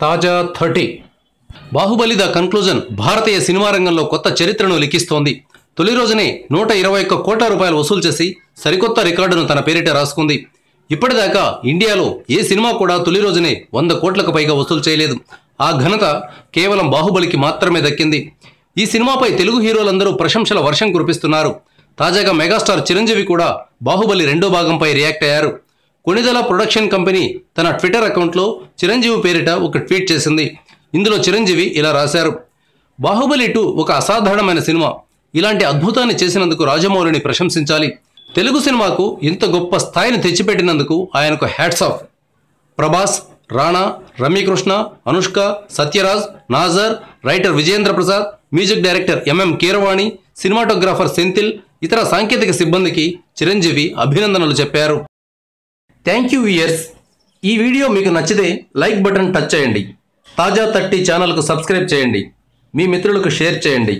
తాజా 30 Baahubali the conclusion Bharatiya cinema రంగంలో కొత్త చరిత్రను లిఖిస్తోంది. తొలి రోజునే 121 కోట్ల రూపాయలు వసూలు చేసి సరికొత్త రికార్డును తన పేరిట రాసుకుంది. ఇప్పటిదాకా ఇండియాలో ఏ సినిమా కూడా తొలి రోజునే 100 కోట్లకు పైగా వసూలు చేయలేదు. ఆ ఘనత కేవలం బాహుబలికి మాత్రమే దక్కింది. ఈ సినిమాపై తెలుగు హీరోలందరూ ప్రశంసల వర్షం కురిపిస్తున్నారు. తాజాగా మెగాస్టార్ చిరంజీవి కూడా బాహుబలి 2వ భాగంపై రియాక్ట్ అయ్యారు. కొణిదెల ప్రొడక్షన్ కంపెనీ తన ట్విట్టర్ అకౌంట్లో చిరంజీవి పేరిట ఒక ట్వీట్ చేసింది. ఇందులో చిరంజీవి ఇలా రాశారు: బాహుబలి 2 ఒక అసాధారణమైన సినిమా. ఇలాంటి అద్భుతాన్ని చేసినందుకు రాజమౌళిని ప్రశంసించాలి. తెలుగు సినిమాకు ఇంత గొప్ప స్థాయిని తెచ్చిపెట్టినందుకు ఆయనకు hats off. Prabhas, Rana, Ramyakrishna, Anushka, Sathyaraj, Nassar, writer Vijayendra Prasad, music director MM Keeravani, cinematographer Senthil, ఇతర సాంకేతిక సిబ్బందికి చిరంజీవి అభినందనలు చెప్పారు. Thank you viewers. ఈ వీడియో మీకు నచ్చితే లైక్ బటన్ టచ్ చేయండి. తాజా 30 ఛానల్కు సబ్స్క్రైబ్ చేయండి. మీ మిత్రులకు షేర్ చేయండి.